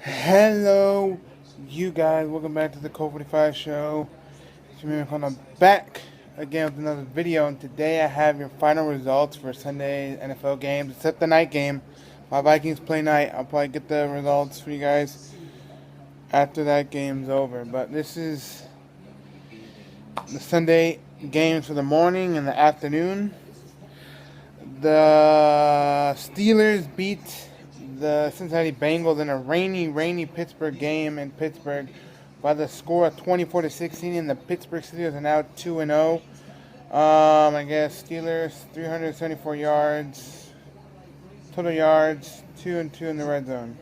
Hello, you guys. Welcome back to the Code 45 show. I'm back again with another video, and today I have your final results for Sunday's NFL games, except the night game. My Vikings play night. I'll probably get the results for you guys after that game's over. But this is the Sunday games for the morning and the afternoon. The Steelers beat the Cincinnati Bengals in a rainy Pittsburgh game in Pittsburgh by the score of 24-16, and the Pittsburgh Steelers are now 2-0. I guess Steelers 374 yards, total yards, 2-2 in the red zone.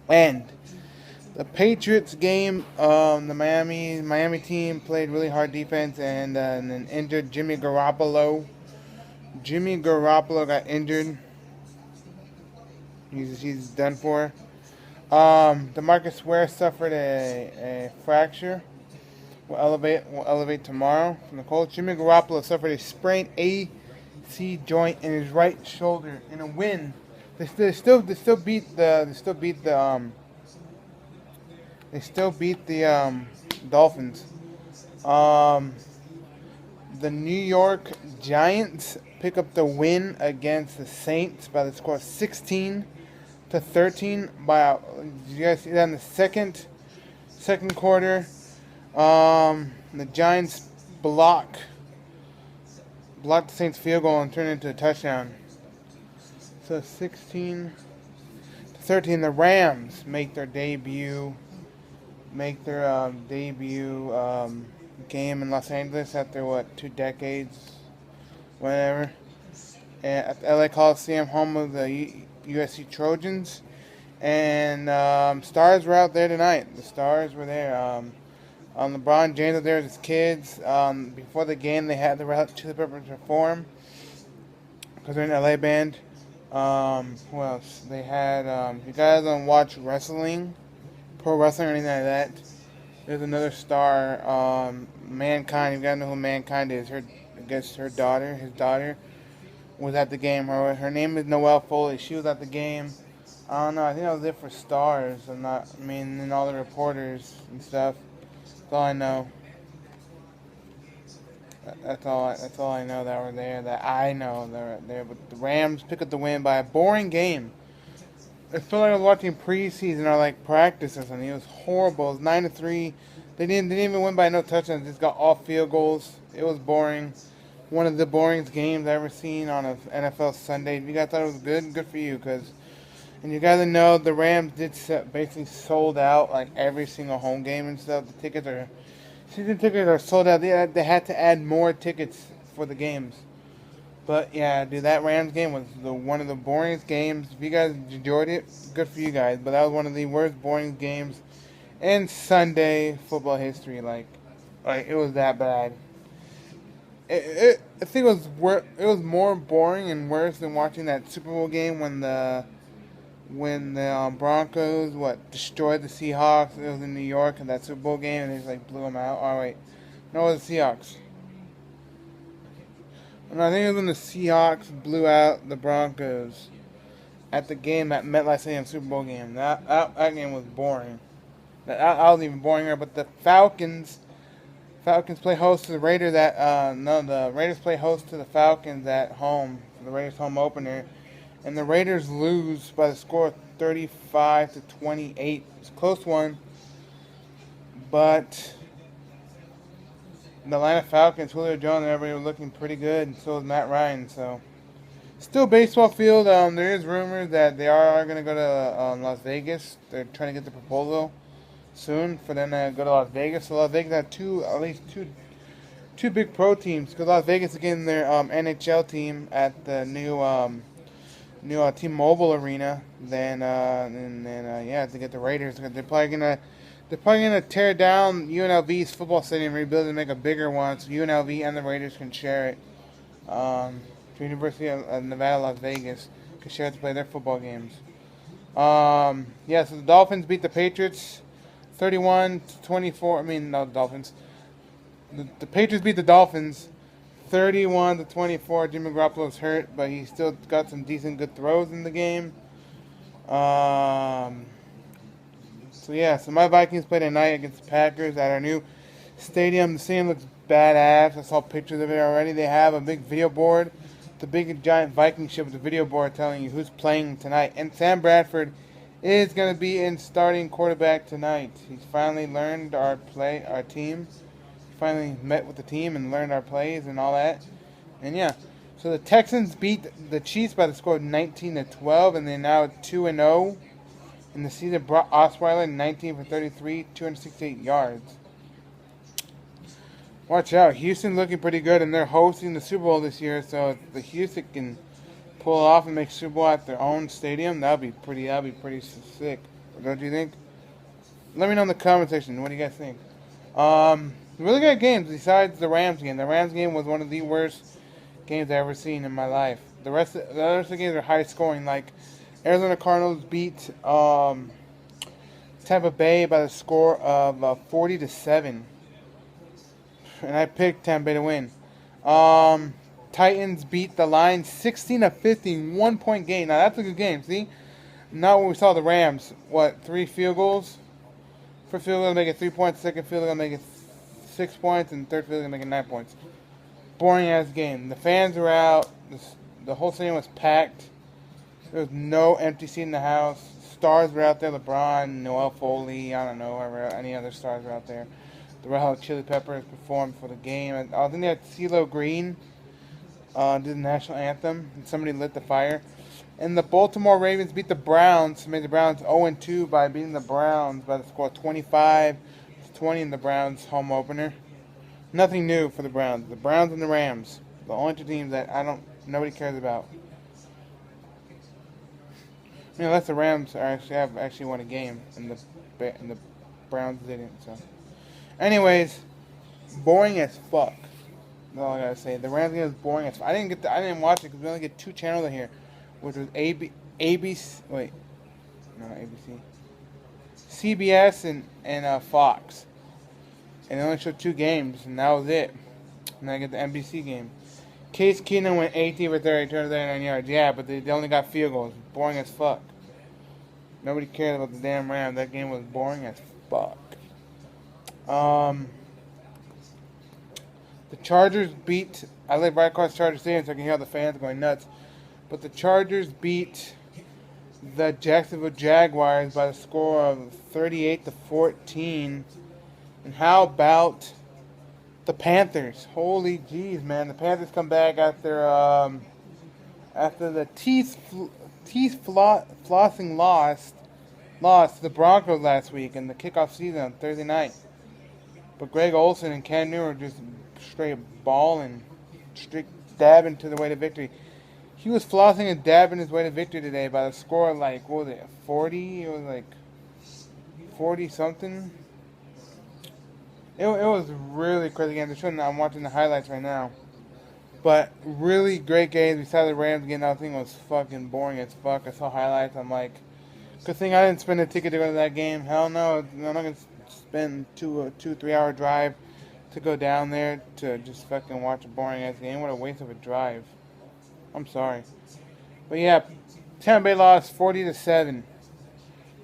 And the Patriots game, the Miami team played really hard defense, and an injured Jimmy Garoppolo got injured. He's done for. DeMarcus Ware suffered a fracture. Will elevate tomorrow from the Colts. Jimmy Garoppolo suffered a sprained AC joint in his right shoulder in a win. They still beat the Dolphins. The New York Giants pick up the win against the Saints by the score of 16-13. Did you guys see that in the second quarter? The Giants blocked the Saints field goal and turned it into a touchdown. So 16-13. The Rams make their debut game in Los Angeles after 2 decades, whatever. At the LA Coliseum, home of the USC Trojans, and Stars were out there tonight. The Stars were there. LeBron James was there with his kids. Before the game, they had the Red Hot Chili Peppers perform because they're an LA band. Who else? They had. If you guys don't watch wrestling, pro wrestling or anything like that, there's another star, Mankind. You gotta know who Mankind is. His daughter was at the game. Her name is Noelle Foley. She was at the game. I don't know. I think I was there for Stars. And all the reporters and stuff. That's all I know. That's all I know that were there. That I know that were there. But the Rams pick up the win by a boring game. It felt like I was watching preseason or practice or something. It was horrible. It was 9-3. They didn't even win by no touchdowns. Just got all field goals. It was boring. One of the boringest games I've ever seen on an NFL Sunday. If you guys thought it was good for you. And you guys know the Rams basically sold out every single home game and stuff. The season tickets are sold out. They had to add more tickets for the games. But yeah, dude, that Rams game was one of the boringest games. If you guys enjoyed it, good for you guys. But that was one of the worst boring games in Sunday football history. It was that bad. I think it was more boring and worse than watching that Super Bowl game when the Broncos destroyed the Seahawks. It was in New York in that Super Bowl game, and they just blew them out. Oh wait, no, it was the Seahawks. And I think it was when the Seahawks blew out the Broncos at the game at MetLife Stadium, Super Bowl game. That game was boring. That was even boringer. But the Falcons play host to the Raiders. The Raiders play host to the Falcons at home for the Raiders home opener, and the Raiders lose by the score of 35-28. It's a close one, but the Atlanta Falcons, Julio Jones, and everybody were looking pretty good, and so was Matt Ryan. So, still baseball field. There is rumors that they are going to go to Las Vegas. They're trying to get the proposal soon for them to go to Las Vegas. So Las Vegas had at least two big pro teams. Because Las Vegas is getting their NHL team at the new T-Mobile Arena. Then to get the Raiders. They're probably gonna tear down UNLV's football stadium, rebuild it, and make a bigger one, so UNLV and the Raiders can share it. The University of Nevada, Las Vegas can share it to play their football games. So the Dolphins beat the Patriots 31-24. The Dolphins. The Patriots beat the Dolphins 31-24. Jimmy Garoppolo's hurt, but he still got some good throws in the game. So my Vikings play tonight against the Packers at our new stadium. The stadium looks badass. I saw pictures of it already. They have a big video board, the big giant Viking ship with a video board telling you who's playing tonight. And Sam Bradford is going to be in starting quarterback tonight. He's finally learned our team. He finally met with the team and learned our plays and all that. And yeah, so the Texans beat the Chiefs by the score of 19-12, and they're now 2-0 in the season. Brock Osweiler 19 for 33, 268 yards. Watch out, Houston looking pretty good, and they're hosting the Super Bowl this year. So if the Houston can pull it off and make Super Bowl at their own stadium, that'd be pretty sick. Don't you think? Let me know in the comment section. What do you guys think? Really good games besides the Rams game. The Rams game was one of the worst games I've ever seen in my life. The rest of the games are high scoring. Like Arizona Cardinals beat Tampa Bay by the score of 40-7, and I picked Tampa Bay to win. Titans beat the Lions 16-15, 1 point game. Now that's a good game. See, not what we saw the Rams. What, 3 field goals? First field goal to make it 3 points. Second field goal to make it 6 points, and third field goal to make it 9 points. Boring ass game. The fans were out. The whole stadium was packed. There was no empty seat in the house. Stars were out there. LeBron, Noel Foley, I don't know, any other stars were out there. The Red Hot Chili Peppers performed for the game. And I think they had CeeLo Green did the national anthem, and somebody lit the fire. And the Baltimore Ravens beat the Browns, made the Browns 0-2 by beating the Browns by the score 25-20 in the Browns home opener. Nothing new for the Browns. The Browns and the Rams, the only 2 teams that nobody cares about. I mean, unless the Rams actually won a game, and the Browns didn't. So, anyways, boring as fuck. That's all I gotta say. The Rams game was boring as fuck. I didn't watch it because we only get 2 channels in here, which was ABC. Wait, no, not ABC. CBS and Fox. And they only showed 2 games, and that was it. And I get the NBC game. Case Keenum went 18 for 30, 239 yards. Yeah, but they only got field goals. Boring as fuck. Nobody cared about the damn Rams. That game was boring as fuck. The Chargers beat. I live right across Charger Stadium, so I can hear all the fans going nuts. But the Chargers beat the Jacksonville Jaguars by the score of 38-14. And how about the Panthers? Holy jeez, man! The Panthers come back after the flossing lost to the Broncos last week in the kickoff season on Thursday night. But Greg Olsen and Cam Newton were just straight balling, straight dabbing to the way to victory. He was flossing and dabbing his way to victory today by the score of, like, what was it, 40? It was like 40 something. It was really crazy game. I'm watching the highlights right now. But really great games. Besides the Rams game, that thing was fucking boring as fuck. I saw highlights. I'm like, good thing I didn't spend a ticket to go to that game. Hell no. I'm not going to spend 2-3 hour drive to go down there to just fucking watch a boring ass game. What a waste of a drive. I'm sorry. But yeah, Tampa Bay lost 40-7.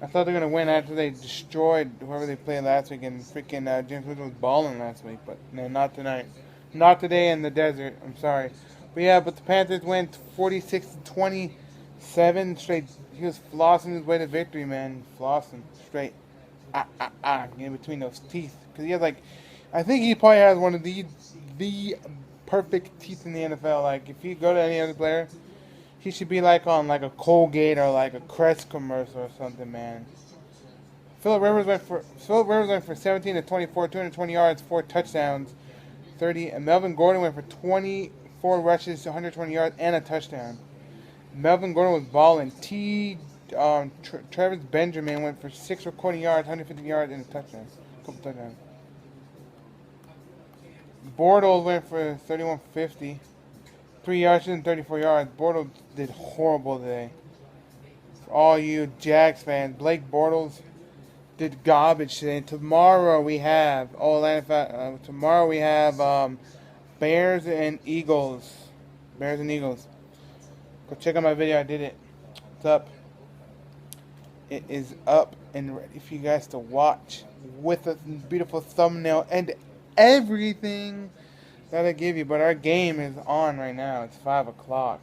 I thought they were going to win after they destroyed whoever they played last week, and freaking James Winston was balling last week, but no, not tonight. Not today in the desert. I'm sorry. But yeah, the Panthers went 46-27 straight. He was flossing his way to victory, man. Flossing straight. In between those teeth. Because he has, like, I think he probably has one of the perfect teeth in the NFL. Like, if you go to any other player, he should be like on like a Colgate or like a Crest commercial or something, man. Phillip Rivers went for 17-24, 220 yards, 4 touchdowns, 30. And Melvin Gordon went for 24 rushes, 120 yards, and a touchdown. Melvin Gordon was balling. Travis Benjamin went for 6 recording yards, 150 yards, and a touchdown. Couple touchdowns. Bortles went for 31-50. 3 yards and 34 yards. Bortles did horrible today. For all you Jags fans, Blake Bortles did garbage today. Tomorrow we have Bears and Eagles. Go check out my video. I did it. What's up? It is up and ready for you guys to watch with a beautiful thumbnail and everything that I give you. But our game is on right now. It's 5 o'clock.